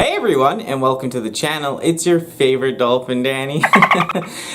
Hey everyone, and welcome to the channel. It's your favorite dolphin, Danny.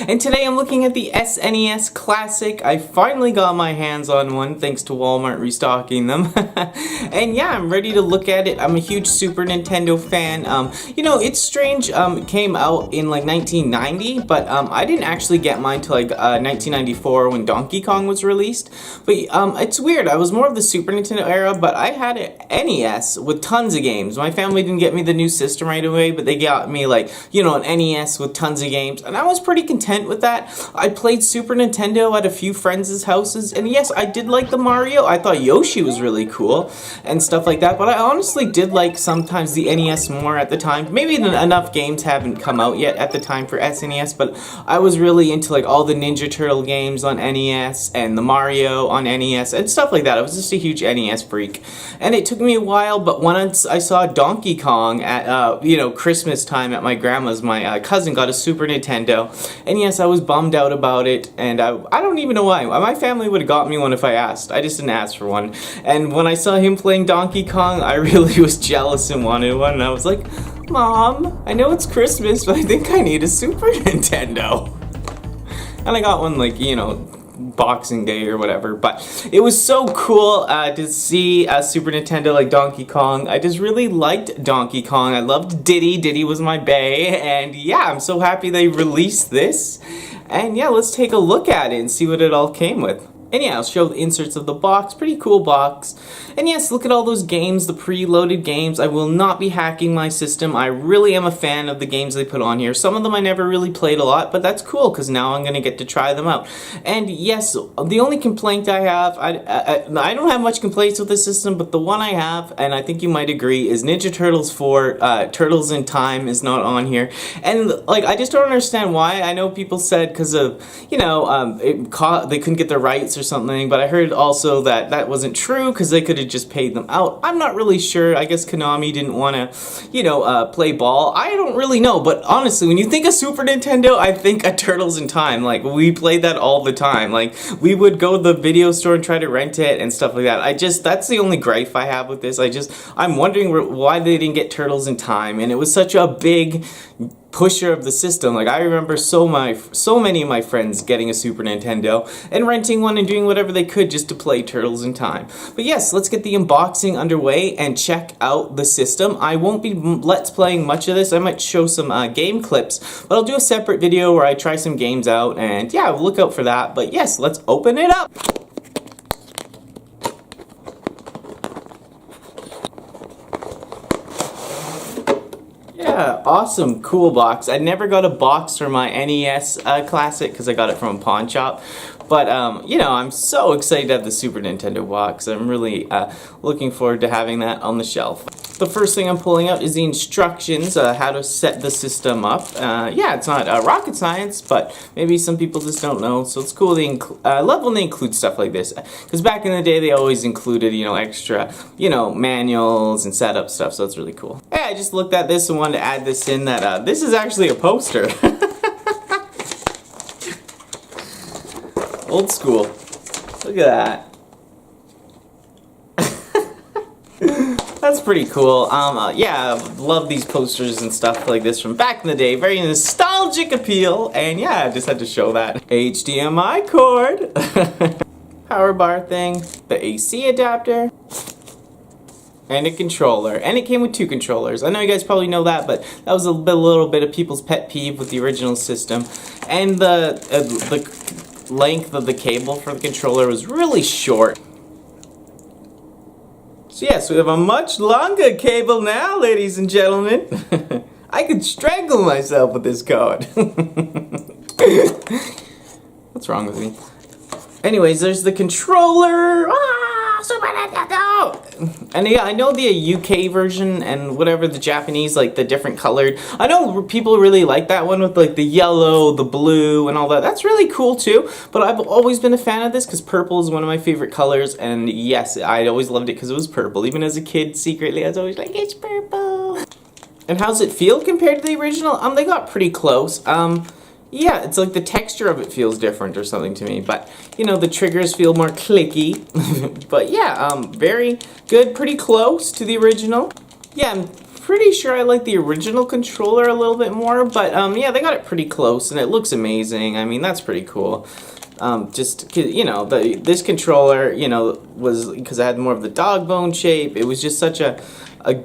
And today I'm looking at the SNES Classic. I finally got my hands on one thanks to Walmart restocking them. And yeah, I'm ready to look at it. I'm a huge Super Nintendo fan. You know, it's strange, it came out in like 1990, but I didn't actually get mine till like 1994 when Donkey Kong was released. But it's weird, I was more of the Super Nintendo era, but I had an NES with tons of games. My family didn't get me the new system right away, but they got me like, you know, an NES with tons of games, and I was pretty content with that. I played Super Nintendo at a few friends' houses, and yes, I did like the Mario. I thought Yoshi was really cool and stuff like that, but I honestly did like sometimes the NES more at the time. Maybe enough games haven't come out yet at the time for SNES, but I was really into like all the Ninja Turtle games on NES and the Mario on NES and stuff like that. I was just a huge NES freak, and it took me a while, but once I saw Donkey Kong at you know, Christmas time at my grandma's, my cousin got a Super Nintendo, and yes, I was bummed out about it, and I don't even know why. My family would have got me one if I asked. I just didn't ask for one. And when I saw him playing Donkey Kong, I really was jealous and wanted one, and I was like, Mom, I know it's Christmas, but I think I need a Super Nintendo. And I got one like, you know, Boxing Day or whatever, but it was so cool to see a Super Nintendo like Donkey Kong. I just really liked Donkey Kong. I loved Diddy. Diddy was my bae, and yeah, I'm so happy they released this. And yeah, let's take a look at it and see what it all came with. And yeah, I'll show the inserts of the box. Pretty cool box. And yes, look at all those games, the preloaded games. I will not be hacking my system. I really am a fan of the games they put on here. Some of them I never really played a lot, but that's cool because now I'm going to get to try them out. And yes, the only complaint I have, I don't have much complaints with the system, but the one I have, and I think you might agree, is Ninja Turtles 4, Turtles in Time is not on here. And like, I just don't understand why. I know people said because of, you know, they couldn't get the rights or something, but I heard also that that wasn't true because they could have just paid them out. I'm not really sure. I guess Konami didn't want to, you know, play ball. I don't really know, but honestly, when you think of Super Nintendo, I think of Turtles in Time. Like, we played that all the time. Like, we would go to the video store and try to rent it and stuff like that. that's the only gripe I have with this. I'm wondering why they didn't get Turtles in Time, and it was such a big pusher of the system. Like, I remember so many of my friends getting a Super Nintendo and renting one and doing whatever they could just to play Turtles in Time. But yes, let's get the unboxing underway and check out the system. I won't be let's playing much of this. I might show some game clips, but I'll do a separate video where I try some games out, and yeah, look out for that. But yes, let's open it up. Yeah, awesome, cool box. I never got a box for my NES Classic because I got it from a pawn shop. But, you know, I'm so excited to have the Super Nintendo box. I'm really looking forward to having that on the shelf. The first thing I'm pulling out is the instructions, how to set the system up. Yeah, it's not rocket science, but maybe some people just don't know. So it's cool I love when they include stuff like this. Because back in the day, they always included, you know, extra, you know, manuals and setup stuff. So it's really cool. Yeah, I just looked at this and wanted to add this in that this is actually a poster. Old school. Look at that. That's pretty cool. Yeah, I love these posters and stuff like this from back in the day. Very nostalgic appeal. And yeah, I just had to show that. HDMI cord. Power bar thing. The AC adapter. And a controller. And it came with 2 controllers. I know you guys probably know that, but that was a little bit of people's pet peeve with the original system. And the length of the cable for the controller was really short. So yes, we have a much longer cable now, ladies and gentlemen. I could strangle myself with this cord. What's wrong with me? Anyways, there's the controller. Super Nintendo! And yeah, I know the UK version and whatever, the Japanese, like the different colored. I know people really like that one with like the yellow, the blue, and all that. That's really cool too. But I've always been a fan of this because purple is one of my favorite colors. And yes, I always loved it because it was purple. Even as a kid, secretly, I was always like, it's purple. And how's it feel compared to the original? They got pretty close. Yeah, it's like the texture of it feels different or something to me, but you know, the triggers feel more clicky. But yeah, very good, pretty close to the original. Yeah, I'm pretty sure I like the original controller a little bit more, but yeah, they got it pretty close, and it looks amazing. I mean, that's pretty cool. Just, you know, this controller, you know, was, because I had more of the dog bone shape, it was just such a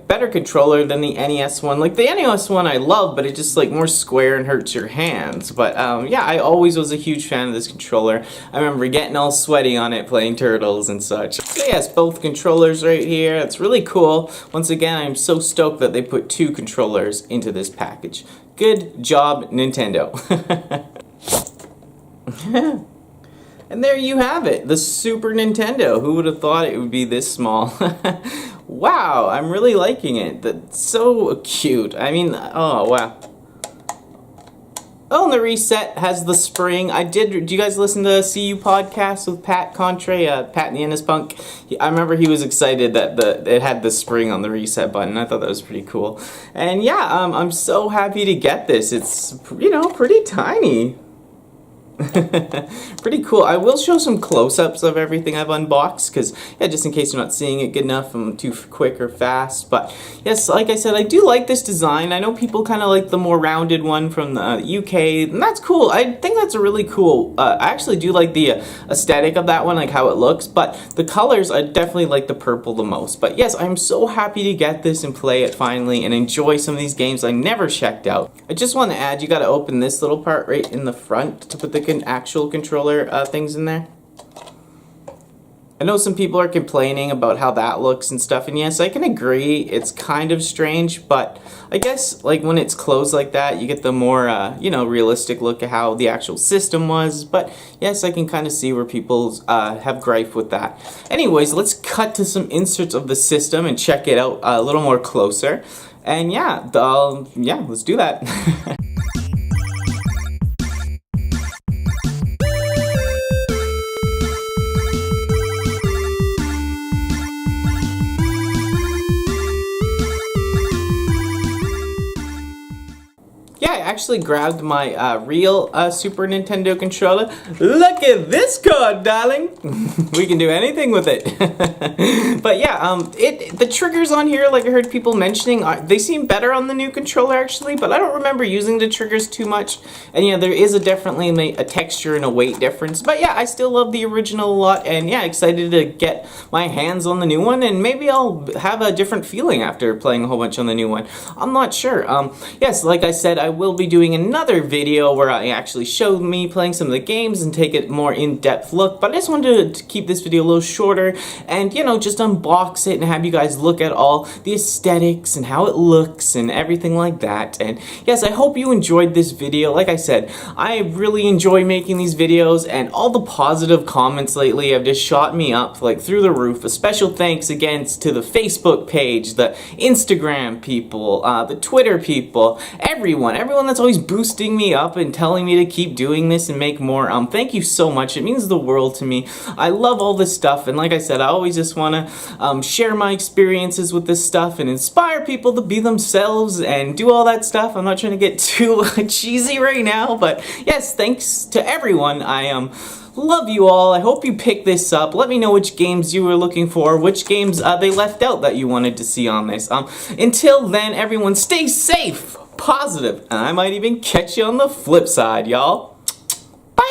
better controller than the NES one. Like, the NES one I love, but it's just, like, more square and hurts your hands. But, yeah, I always was a huge fan of this controller. I remember getting all sweaty on it playing Turtles and such. So, yes, both controllers right here. It's really cool. Once again, I'm so stoked that they put 2 controllers into this package. Good job, Nintendo. And there you have it, the Super Nintendo. Who would have thought it would be this small? Wow, I'm really liking it. That's so cute. I mean, oh, wow. Oh, and the reset has the spring. Do you guys listen to CU podcast with Pat Contre, Pat the Ennis Punk? I remember he was excited that it had the spring on the reset button. I thought that was pretty cool. And yeah, I'm so happy to get this. It's, you know, pretty tiny. Pretty cool. I will show some close-ups of everything I've unboxed, because, yeah, just in case you're not seeing it good enough, I'm too quick or fast. But, yes, like I said, I do like this design. I know people kind of like the more rounded one from the UK, and that's cool. I think that's a really cool, I actually do like the aesthetic of that one, like how it looks, but the colors, I definitely like the purple the most. But, yes, I'm so happy to get this and play it finally and enjoy some of these games I never checked out. I just want to add, you got to open this little part right in the front to put the actual controller things in there. I know some people are complaining about how that looks and stuff, and yes, I can agree, it's kind of strange, but I guess like when it's closed like that, you get the more, you know, realistic look at how the actual system was, but yes, I can kind of see where people have gripe with that. Anyways, let's cut to some inserts of the system and check it out a little more closer, and yeah, yeah, let's do that. Yeah, I actually grabbed my real Super Nintendo controller. Look at this card, darling! We can do anything with it. But yeah, the triggers on here, like I heard people mentioning, they seem better on the new controller actually, but I don't remember using the triggers too much. And yeah, there is definitely a texture and a weight difference. But yeah, I still love the original a lot, and yeah, excited to get my hands on the new one, and maybe I'll have a different feeling after playing a whole bunch on the new one. I'm not sure. Yes, like I said, I will be doing another video where I actually show me playing some of the games and take a more in-depth look, but I just wanted to keep this video a little shorter and, you know, just unbox it and have you guys look at all the aesthetics and how it looks and everything like that. And yes, I hope you enjoyed this video. Like I said, I really enjoy making these videos, and all the positive comments lately have just shot me up like through the roof. A special thanks again to the Facebook page, the Instagram people, the Twitter people, everyone that's always boosting me up and telling me to keep doing this and make more. Thank you so much. It means the world to me. I love all this stuff, and like I said, I always just want to share my experiences with this stuff and inspire people to be themselves and do all that stuff. I'm not trying to get too cheesy right now, but yes, thanks to everyone. I love you all. I hope you pick this up. Let me know which games you were looking for, which games they left out that you wanted to see on this. Until then, everyone stay safe, positive, and I might even catch you on the flip side, y'all. Bye!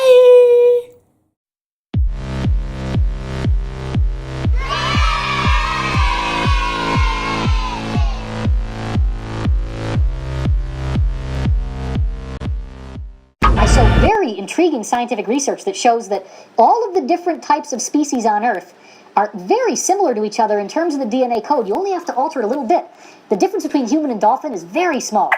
I saw very intriguing scientific research that shows that all of the different types of species on Earth are very similar to each other in terms of the DNA code. You only have to alter it a little bit. The difference between human and dolphin is very small.